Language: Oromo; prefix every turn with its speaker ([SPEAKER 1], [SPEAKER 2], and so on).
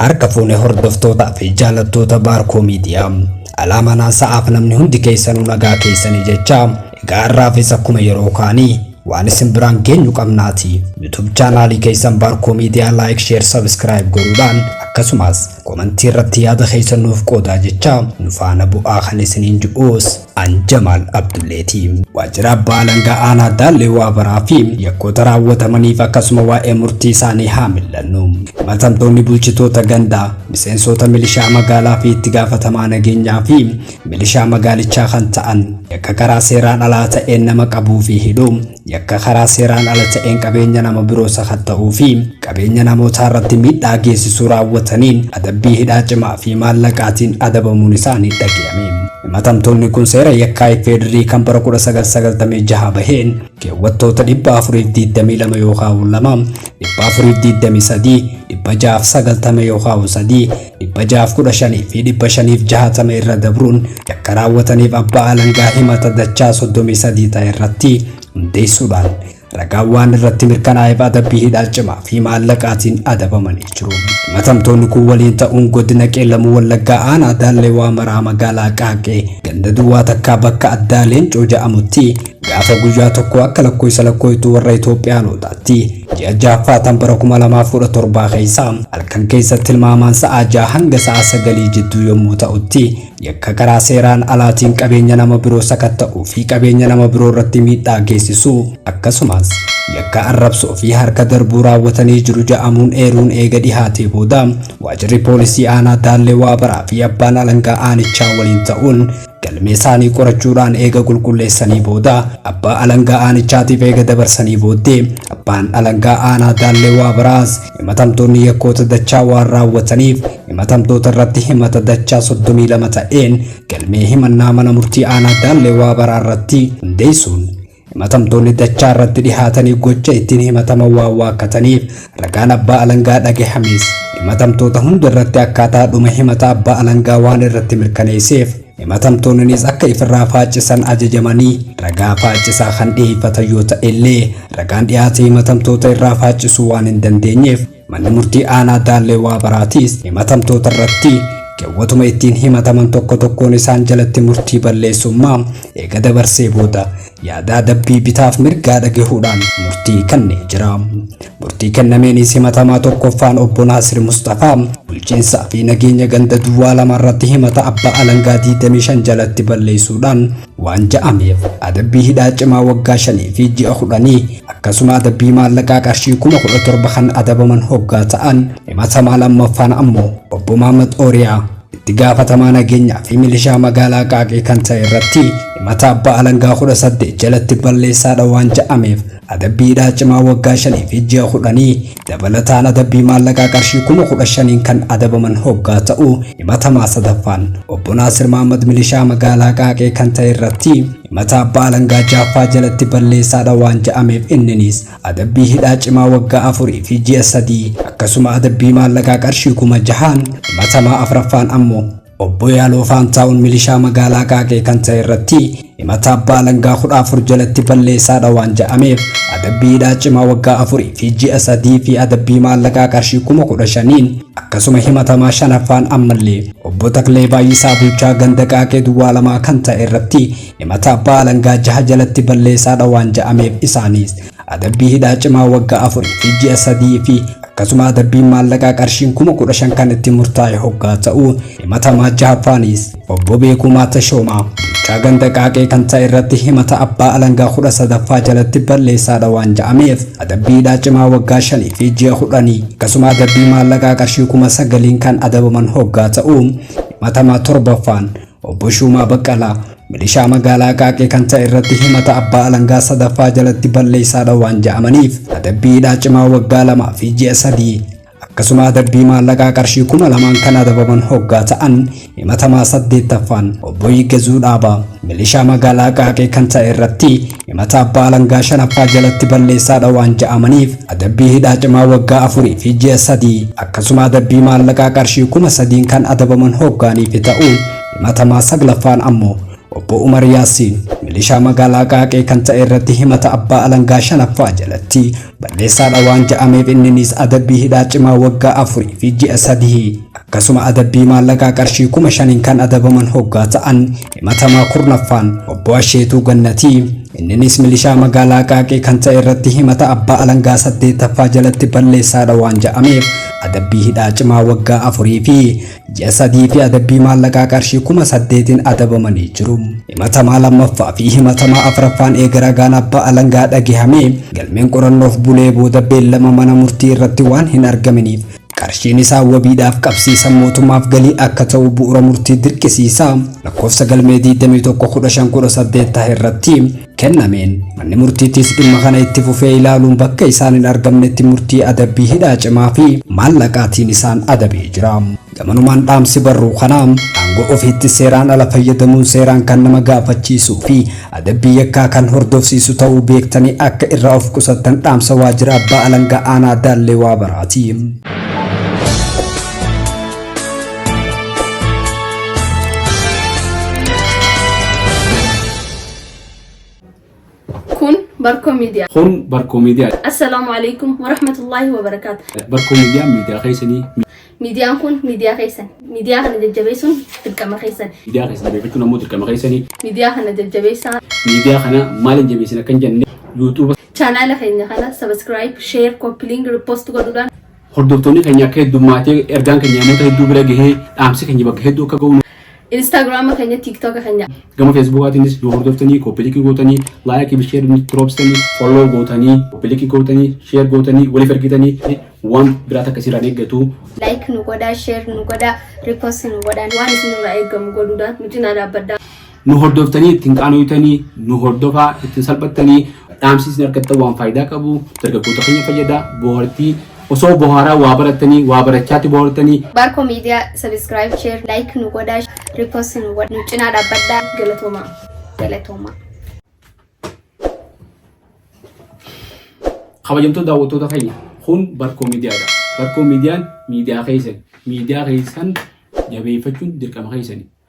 [SPEAKER 1] harka fuune hordoftoota fi jaalattoota Baarkoo Miidiyaa alaama naasaaf namni hundi keessanuu nagaa keessanii jecha egaa irraafis akkuma yeroo kaanii waan isin biraan geenyu qabnaati YouTube channel keessan Baarkoo Miidiyaa like share subscribe godhuudhaan akkasumas komentii irratti yaada keessaniif qoodaa jecha nu faana bu'aa kan isiniin ji'uus Anjamal Abdulleeti waajjira baalangaa aanaa Daallee Waabaraa fi yakkoota raawwatamaniif akkasuma waa'ee murtii isaanii haa mil'annu. Matamtoonni bulchitoota gandaa miseensota milishaa magaalaa fi itti gaafatamaa nageenyaa fi milishaa magaalichaa kan ta'an yakka karaa seeraan alaa ta'een nama qabuu fi hidhuu yakka karaa seeraan ala ta'een qabeenya nama biroo sakatta'uu fi qabeenya namootaa irratti miidhaa geessisuu raawwataniin adabbii hidhaa cimaa fi maallaqaatiin adabamuun isaanii dhaga'ame. Matamtoonni kun seera yakkaa ifeedrii kan bara 1996 baheen keewwattoota 422 yookaan 2 423 690 yookaan 3 615 fi 560 irra dabruun yakka raawwataniif abbaa alangaa himata dachaa 33 ta'e irratti hundeessuudhaan ragaa waan irratti mirkanaa'eef adabbii hidhaa cimaa fi maallaqaatiin adabamanii jiru. Matamtoonni kun waliin ta'uun godina Qeellamuu Wallaggaa aanaa Daallee Waamaraa magaalaa Qaaqee ganda duwwaa takkaa bakka addaa Leencoo jedhamutti gaafa guyyaa tokko akka lakkoofsa warra Itoophiyaanotaatti ji'a jaaffaa bara 2017 keessa halkan keessatti tilmaamaan sa'aa 6 hanga sa'aa 9 jidduu yommuu ta'utti yakka karaa seeraan alaatiin qabeenya nama biroo sakatta'uu fi qabeenya nama biroo irratti miidhaa geessisuu akkasumas yakka arrabsoo fi harka darbuu raawwatanii jiru jedhamuun eeruun eega dhihaatee booda waajjirri poolisii aanaa Daallee Waabaraa fi abbaan alangaa aanichaa waliin ta'uun galmee isaanii qorachuudhaan eega qulqulleessanii booda abbaa alangaa aanichaatiif eega dabarsanii booddee abbaan alangaa aanaa Daallee Waabaraas himatamtoonni yakkoota dachaa waan raawwataniif himatamtoota irratti himata dachaa 32 ta'een galmee himannaa mana murtii aanaa Daallee Waabaraa irratti hundeessuun himatamtoonni dachaa irratti dhihaatanii gocha ittiin himataman waan waakkataniif ragaan abbaa alangaa dhagahames himatamtoota hunda irratti akkaataa dhuma himata abbaa alangaa waan irratti mirkaneesseef himatamtoonnis akka ifirraa faacisan ajajamanii ragaa faacisaa kan dhiyeeffatan yoo ta'e illee ragaan dhiyaate himatamtoota irraa faacisuu waan hin dandeenyeef manni murtii aanaa Daallee Waabaraatiis himatamtoota irratti keewwatuma ittiin himataman tokko tokkoon isaan jalatti murtii balleessummaa eega dabarsee booda yaada adabbii bitaaf mirgaa dhagahuudhaan murtii kennee jira. Murtii kennameenis himatamaa tokkoffaan obbo Naasir Mustafaa bulchiinsaa fi nageenya ganda duwwaa lama irratti himata abbaa alangaa 25 jalatti balleessuudhaan waan ja'ameef adabbii hidhaa cimaa waggaa 5 fi ji'a 10 akkasuma adabbii maallaqaa qarshii 17,000 kan adabaman hoggaa ta'an himatamaa lammaffaan ammoo obbo Maamad Ooriyaa itti gaafatamaa nageenyaa fi milishaa magaalaa Qaaqee kan ta'e irratti himata abbaa alangaa 18 jalatti balleessaadha waan ja'ameef adabbii hidhaa cimaa waggaa 5 fi ji'a 10 dabalataan adabbii maallaqaa qarshii 15,000 kan adabaman hoggaa ta'u himatamaa sadaffaan obbo Naasir Maamad milishaa magaalaa Qaaqee kan ta'e irratti himata abbaa alangaa jaaffaa jalatti balleessaadha waan ja'ameef inninis adabbii hidhaa cimaa waggaa 4 fi ji'a 3 akkasuma adabbii maallaqaa qarshii 6,000 himatamaa afraffaan ammoo obbo Yaaloo Faantaa'uun milishaa magaalaa Qaaqee kan ta'e irratti himata abbaa alangaa 14 jalatti balleessaadha waan ja'ameef adabbii hidhaa cimaa waggaa 4 fi ji'a 3 fi adabbii maallaqaa qarshii 15,000 akkasuma himatamaa shanaffaan ammallee obbo Taklee Baay'isaa Bulchaa ganda Qaaqee duwwaa lamaa kan ta'e irratti himata abbaa alangaa 6 jalatti balleessaadha waan ja'ameef isaanis adabbii hidhaa cimaa waggaa 4 fi ji'a 3 fi akkasuma adabbiin maallaqaa qarshiin 15,000 kan itti murtaa'e hoggaa ta'u himatamaa jahaffaanis obbo Beekumaa Tashoomaa bulchaa ganda Qaaqee kan ta'e irratti himata abbaa alangaa 13ffaa jalatti balleessaadha waan ja'ameef adabbii hidhaa cimaa waggaa 5 fi ji'a 10 akkasuma adabbii maallaqaa qarshii 9,000 kan adabaman hoggaa ta'u himatamaa torbaffaan obbo Shumaa Baqqalaa milishaa magaalaa Qaaqee kan ta'e irratti himata abbaa alangaa 3ffaa jalatti balleessaadha waan ja'amaniif adabbii hidhaa cimaa waggaa 2 fi ji'a 3 akkasuma adabbii maallaqaa qarshii 2,000 kan adabaman hoggaa ta'an himatamaa 8ffaan obbo Yiggazuu Dhaabaa milishaa magaalaa Qaaqee kan ta'e irratti himata abbaa alangaa 5ffaa jalatti balleessaadha waan ja'amaniif adabbii hidhaa cimaa waggaa 4 fi ji'a 3 akkasuma adabbii maallaqaa qarshii 3,000 kan adabaman hoggaaniif ta'u himatamaa 9ffaan ammoo obbo Umar Yaasiin milishaa magaalaa Qaaqee kan ta'e irratti himata abbaa alangaa shanaffaa jalatti balleessaadha waan jedhameef inninis adabbii hidhaa cimaa waggaa 4 fi ji'a 3 akkasuma adabbii maallaqaa qarshii 5,000 kan adabaman hoggaa ta'an himatamaa kurnaffaan obbo Asheetuu Gannatii inninis milishaa magaalaa Qaaqee kan ta'e irratti himata abbaa alangaa 8ffaa jalatti balleessaadha waan jedhameef adabbii hidhaa cimaa waggaa 4 fi ji'a 3 fi adabbii maallaqaa qarshii 8,000 adabamanii jiru. Himatamaa lammaffaa fi himatamaa afraffaan eegaragaan abbaa alangaa dhagahame galmeen qorannoof bulee booda beellama mana murtii irratti waan hin argaminiif qarshiin isaa wabiidhaaf qabsiisan mootummaaf galii akka ta'u bu'uura murtii dirqisiisaa lakkoofsa galmee 211518 irratti kennameen manni murtiittis dhimma kana itti fufee ilaaluun bakka isaan hin argamnetti murtii adabbii hidhaa cimaa fi maallaqaatiin isaan adabee jira. Gamanumaan dhaamsi barruu kanaa aangoo ofiitti seeraan ala fayyadamuun seeraan kan nama gaafachiisuu fi adabbii yakkaa kan hordofsiisu ta'uu beektanii akka irraa of qusattan dhaamsa waajjira abbaa alangaa aanaa Daallee Waabaraati.
[SPEAKER 2] بركو ميديا
[SPEAKER 3] السلام عليكم ورحمة الله وبركاته.
[SPEAKER 2] بركو ميديا خيسني
[SPEAKER 3] ميديا كون ميديا خيسن ميديا هن الجبيسون تلقى خيسن
[SPEAKER 2] ميديا خيسن بيكون مو تلقى خيسني
[SPEAKER 3] ميديا هن الجبيسان
[SPEAKER 2] ميديا خنا مال الجبيسنا كان جن يوتيوب
[SPEAKER 3] channel خينا خنا سبسكرايب شير كوبي لينك ريبوست قدودان
[SPEAKER 2] هردوتوني كنيا كدوماتي إرجان كنيا مو تهدو برجه أمسك كنيا بكهدو كقول
[SPEAKER 3] انستغرام خينا تيك توك خينا
[SPEAKER 2] كما فيسبوك هاتينيس هردوتوني كوبي لينك قوتاني لايك بشير تروبستني فولو قوتاني كوبي لينك قوتاني شير قوتاني ولي فرقتاني وان براتا كسيرة نيجتو
[SPEAKER 3] لايك نقودا شير نقودا ريبوست نقودا وان اسمه رأيكم قدودان متنا رابدا
[SPEAKER 2] nu hordoftanii ittiin qaanooytanii nu hordofaa ittiin salphattanii dhaamsisni argattan waan faayidaa qabu dargaggoota keenya fayyada bohaartii osoo bohaaraa waa barattanii waa barachaatti bohaartanii
[SPEAKER 3] Barko Media subscribe share like nu godhaa repost nu godhaa nu cinaa dhaabbadhaa galatooma
[SPEAKER 2] kabajamtoota daawwattoota keenya kun Barko Miidiyaadha. Barko Miidiyaan miidiyaa keessan jabeeffachuun dirqama keessani.